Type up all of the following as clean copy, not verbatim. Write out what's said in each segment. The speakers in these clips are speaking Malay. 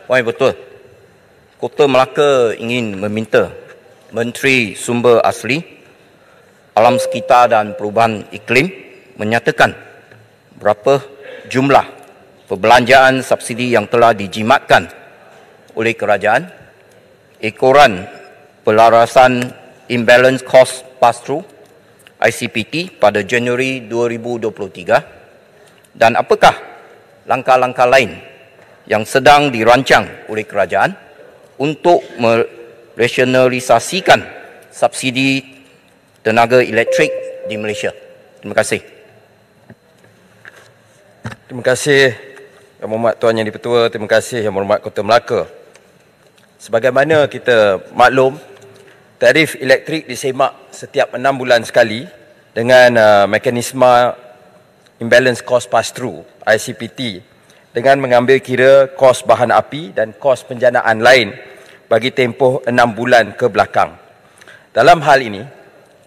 Wai betul. Kota Melaka ingin meminta Menteri Sumber Asli, Alam Sekitar dan Perubahan Iklim menyatakan berapa jumlah perbelanjaan subsidi yang telah dijimatkan oleh kerajaan, ekoran pelarasan Imbalance Cost Pass-Through ICPT pada Januari 2023 dan apakah langkah-langkah lain yang sedang dirancang oleh kerajaan untuk merasionalisasikan subsidi tenaga elektrik di Malaysia. Terima kasih. Terima kasih Yang Berhormat Tuan Yang Di-Pertua, terima kasih Yang Berhormat Kota Melaka. Sebagaimana kita maklum, tarif elektrik disemak setiap 6 bulan sekali dengan mekanisme Imbalance Cost Pass-Through ICPT dengan mengambil kira kos bahan api dan kos penjanaan lain bagi tempoh 6 bulan ke belakang. Dalam hal ini,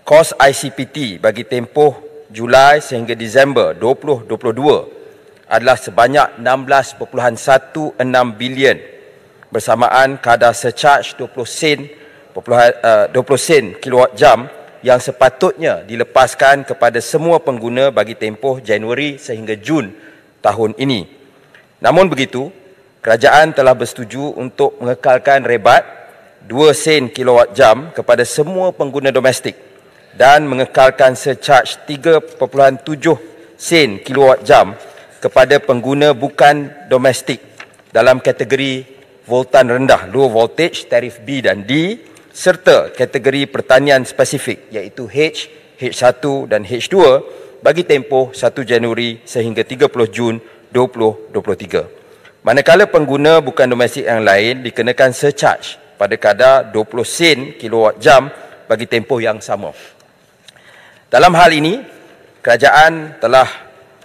kos ICPT bagi tempoh Julai sehingga Disember 2022 adalah sebanyak 16.16 bilion bersamaan kadar surcharge 20 sen kilowatt jam yang sepatutnya dilepaskan kepada semua pengguna bagi tempoh Januari sehingga Jun tahun ini. Namun begitu, kerajaan telah bersetuju untuk mengekalkan rebat 2 sen kilowatt jam kepada semua pengguna domestik dan mengekalkan surcharge 3.7 sen kilowatt jam kepada pengguna bukan domestik dalam kategori voltan rendah low voltage tarif B dan D serta kategori pertanian spesifik iaitu H, H1 dan H2 bagi tempoh 1 Januari sehingga 30 Jun 2023. Manakala pengguna bukan domestik yang lain dikenakan surcharge pada kadar 20 sen kilowatt jam bagi tempoh yang sama. Dalam hal ini, kerajaan telah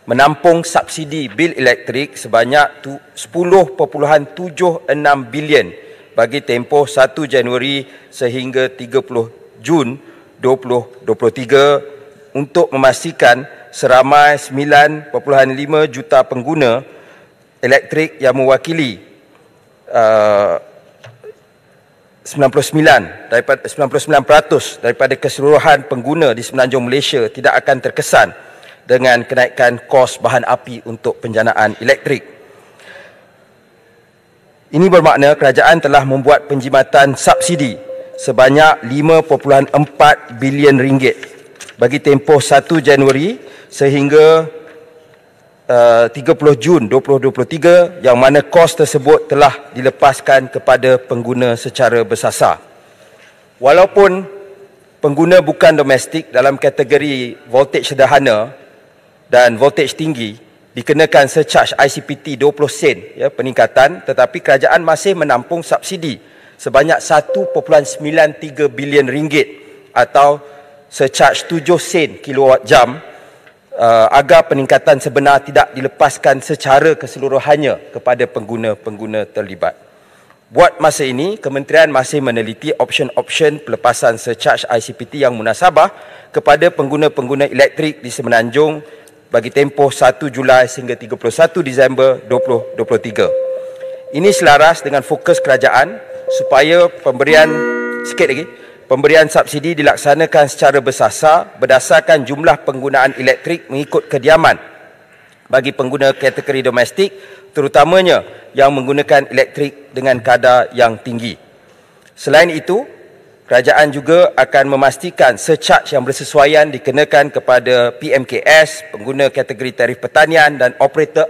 menampung subsidi bil elektrik sebanyak 10.76 bilion bagi tempoh 1 Januari sehingga 30 Jun 2023 untuk memastikan seramai 9.5 juta pengguna elektrik yang mewakili 99% daripada keseluruhan pengguna di semenanjung Malaysia tidak akan terkesan dengan kenaikan kos bahan api untuk penjanaan elektrik. Ini bermakna kerajaan telah membuat penjimatan subsidi sebanyak 5.4 bilion ringgit bagi tempoh 1 Januari sehingga 30 Jun 2023 yang mana kos tersebut telah dilepaskan kepada pengguna secara bersasar. Walaupun pengguna bukan domestik dalam kategori voltage sederhana dan voltage tinggi dikenakan surcharge ICPT 20 sen peningkatan, tetapi kerajaan masih menampung subsidi sebanyak 1.93 bilion ringgit atau surcharge 7 sen kilowatt jam agar peningkatan sebenar tidak dilepaskan secara keseluruhannya kepada pengguna-pengguna terlibat. Buat masa ini, kementerian masih meneliti option-option pelepasan surcharge ICPT yang munasabah kepada pengguna-pengguna elektrik di Semenanjung bagi tempoh 1 Julai sehingga 31 Disember 2023. Ini selaras dengan fokus kerajaan supaya pemberian subsidi dilaksanakan secara bersasar berdasarkan jumlah penggunaan elektrik mengikut kediaman bagi pengguna kategori domestik, terutamanya yang menggunakan elektrik dengan kadar yang tinggi. Selain itu, kerajaan juga akan memastikan surcharge yang bersesuaian dikenakan kepada PMKS, pengguna kategori tarif pertanian dan operator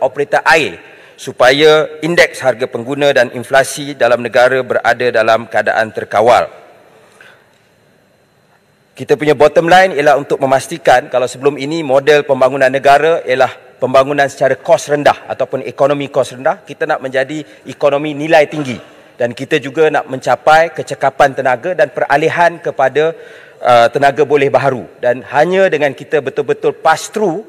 air supaya indeks harga pengguna dan inflasi dalam negara berada dalam keadaan terkawal. Kita punya bottom line ialah untuk memastikan kalau sebelum ini model pembangunan negara ialah pembangunan secara kos rendah ataupun ekonomi kos rendah, kita nak menjadi ekonomi nilai tinggi dan kita juga nak mencapai kecekapan tenaga dan peralihan kepada tenaga boleh baharu, dan hanya dengan kita betul-betul pass through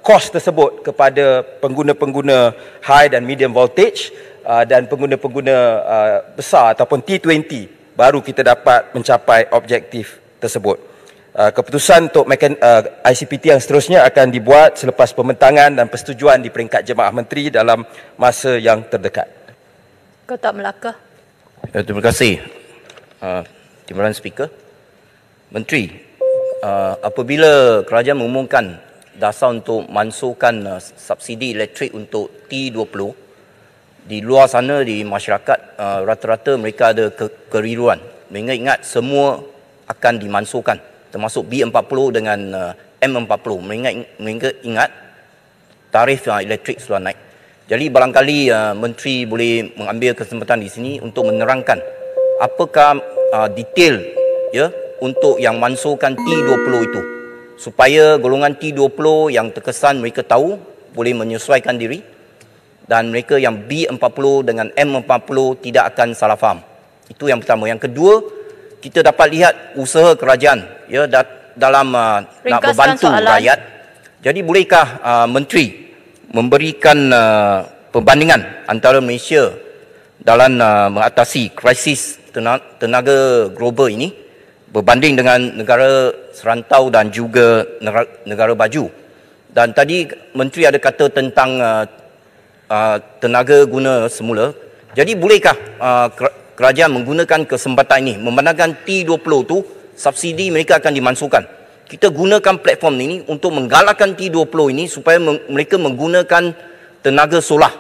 kos tersebut kepada pengguna-pengguna high dan medium voltage dan pengguna-pengguna besar ataupun T20 baru kita dapat mencapai objektif tersebut. Keputusan untuk ICPT yang seterusnya akan dibuat selepas pembentangan dan persetujuan di peringkat Jemaah Menteri dalam masa yang terdekat. Kotak Melaka. Terima kasih, Timbalan Speaker. Menteri, apabila kerajaan mengumumkan dasar untuk mansuhkan subsidi elektrik untuk T20, di luar sana di masyarakat rata-rata mereka ada kekeliruan. Mereka ingat semua akan dimansuhkan, termasuk B40 dengan M40. Mereka ingat tarif elektrik sudah naik. Jadi barangkali Menteri boleh mengambil kesempatan di sini untuk menerangkan apakah detail ya untuk yang mansuhkan T20 itu, supaya golongan T20 yang terkesan mereka tahu boleh menyesuaikan diri, dan mereka yang B40 dengan M40 tidak akan salah faham. Itu yang pertama. Yang kedua, kita dapat lihat usaha kerajaan ya dalam nak membantu rakyat. Jadi bolehkah Menteri memberikan perbandingan antara Malaysia dalam mengatasi krisis tenaga global ini berbanding dengan negara serantau dan juga negara baju. Dan tadi Menteri ada kata tentang tenaga guna semula. Jadi bolehkah kerajaan menggunakan kesempatan ini, memandangkan T20 tu subsidi mereka akan dimansuhkan, kita gunakan platform ini untuk menggalakkan T20 ini supaya mereka menggunakan tenaga solar,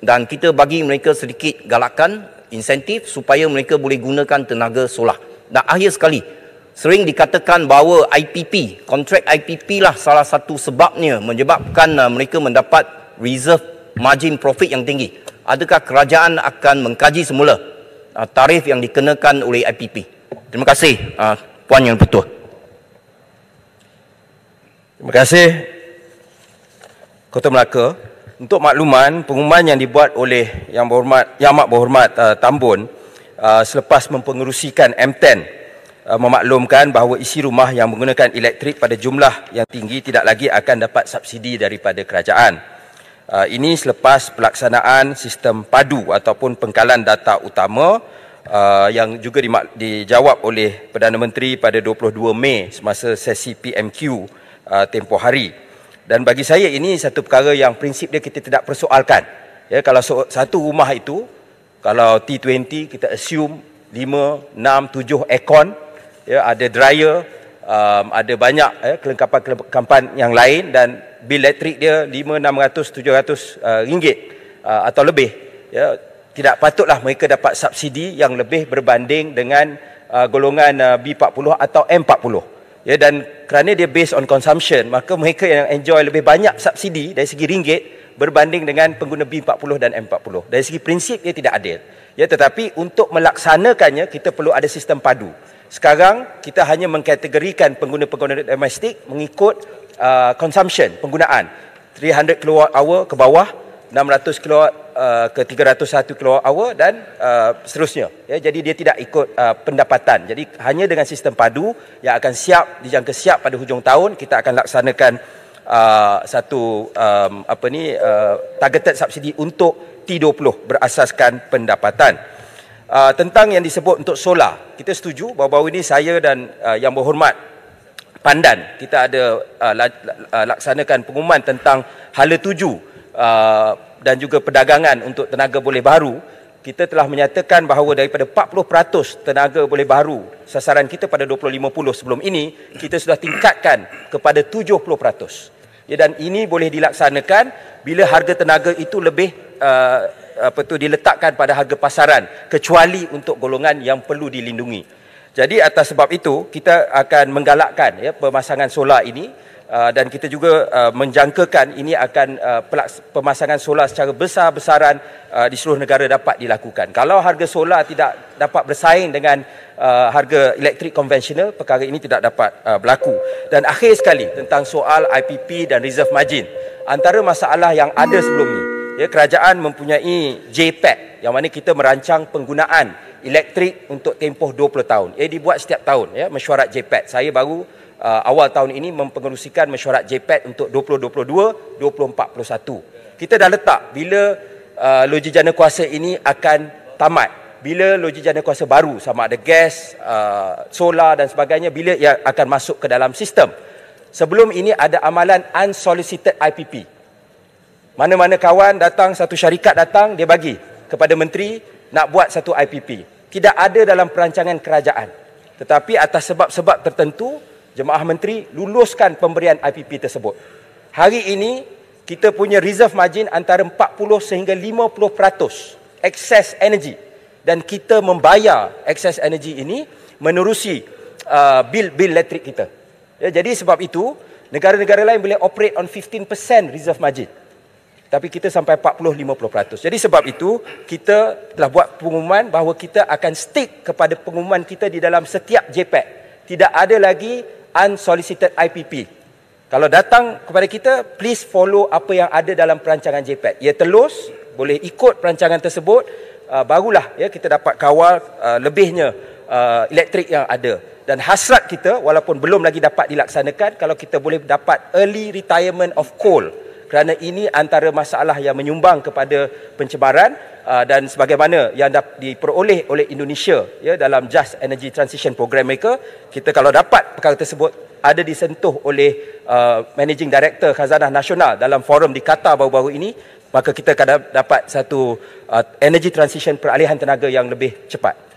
dan kita bagi mereka sedikit galakan, insentif supaya mereka boleh gunakan tenaga solar. Dan akhir sekali, sering dikatakan bahawa IPP, kontrak IPP lah salah satu sebabnya menyebabkan mereka mendapat reserve margin profit yang tinggi. Adakah kerajaan akan mengkaji semula tarif yang dikenakan oleh IPP? Terima kasih, Puan Yang Ketua. Terima kasih, Ketua Melaka. Untuk makluman, pengumuman yang dibuat oleh Yang Amat Berhormat Tambun selepas mempengerusikan M10 memaklumkan bahawa isi rumah yang menggunakan elektrik pada jumlah yang tinggi tidak lagi akan dapat subsidi daripada kerajaan. Ini selepas pelaksanaan sistem padu ataupun pengkalan data utama yang juga dijawab oleh Perdana Menteri pada 22 Mei semasa sesi PMQ tempoh hari. Dan bagi saya ini satu perkara yang prinsip dia kita tidak persoalkan. Ya, kalau satu rumah itu, kalau T20 kita assume 5, 6, 7 aircon, ya, ada dryer, ada banyak kelengkapan-kelengkapan yang lain, dan bil elektrik dia 5, 600, 700 ringgit atau lebih. Ya, tidak patutlah mereka dapat subsidi yang lebih berbanding dengan golongan B40 atau M40. Ya, dan kerana dia based on consumption, maka mereka yang enjoy lebih banyak subsidi dari segi ringgit berbanding dengan pengguna B40 dan M40. Dari segi prinsip dia tidak adil. Ya, tetapi untuk melaksanakannya kita perlu ada sistem padu. Sekarang kita hanya mengkategorikan pengguna-pengguna domestik mengikut consumption, penggunaan. 300 kWh ke bawah, 600 kWh ke 301 kWh dan seterusnya. Ya, jadi dia tidak ikut pendapatan. Jadi hanya dengan sistem padu yang akan dijangka siap pada hujung tahun, kita akan laksanakan satu targeted subsidi untuk T20 berasaskan pendapatan. Tentang yang disebut untuk solar, kita setuju bahawa ini saya dan Yang Berhormat Pandan, kita ada laksanakan pengumuman tentang hala 7 dan juga perdagangan untuk tenaga boleh baru. Kita telah menyatakan bahawa daripada 40% tenaga boleh baru sasaran kita pada 2050 sebelum ini, kita sudah tingkatkan kepada 70%. Ya, dan ini boleh dilaksanakan bila harga tenaga itu lebih diletakkan pada harga pasaran, kecuali untuk golongan yang perlu dilindungi. Jadi atas sebab itu kita akan menggalakkan pemasangan solar ini, dan kita juga menjangkakan ini akan pemasangan solar secara besar-besaran di seluruh negara dapat dilakukan. Kalau harga solar tidak dapat bersaing dengan harga elektrik konvensional, perkara ini tidak dapat berlaku. Dan akhir sekali tentang soal IPP dan reserve margin, antara masalah yang ada sebelum ini, ya, kerajaan mempunyai JPAC yang mana kita merancang penggunaan elektrik untuk tempoh 20 tahun. Dibuat setiap tahun, ya, mesyuarat JPAC. Saya baru awal tahun ini mempengerusikan mesyuarat JPAC untuk 2022-2041. Kita dah letak bila loji jana kuasa ini akan tamat, bila loji jana kuasa baru sama ada gas, solar dan sebagainya, bila ia akan masuk ke dalam sistem. Sebelum ini ada amalan unsolicited IPP. Mana-mana kawan datang, satu syarikat datang, dia bagi kepada menteri nak buat satu IPP. Tidak ada dalam perancangan kerajaan. Tetapi atas sebab-sebab tertentu, Jemaah Menteri luluskan pemberian IPP tersebut. Hari ini kita punya reserve margin antara 40 sehingga 50% excess energy, dan kita membayar excess energy ini menerusi bil elektrik kita. Ya, jadi sebab itu negara-negara lain boleh operate on 15% reserve margin, tapi kita sampai 40-50%. Jadi sebab itu kita telah buat pengumuman bahawa kita akan stick kepada pengumuman kita di dalam setiap JPEG. Tidak ada lagi unsolicited IPP. Kalau datang kepada kita, please follow apa yang ada dalam perancangan JPEG. Ia telus, boleh ikut perancangan tersebut, barulah ya kita dapat kawal lebihnya elektrik yang ada. Dan hasrat kita, walaupun belum lagi dapat dilaksanakan, kalau kita boleh dapat early retirement of coal, kerana ini antara masalah yang menyumbang kepada pencemaran dan sebagaimana yang diperoleh oleh Indonesia ya dalam Just Energy Transition Program mereka, kita kalau dapat perkara tersebut ada disentuh oleh Managing Director Khazanah Nasional dalam forum di Qatar baru-baru ini, maka kita akan dapat satu energy transition peralihan tenaga yang lebih cepat.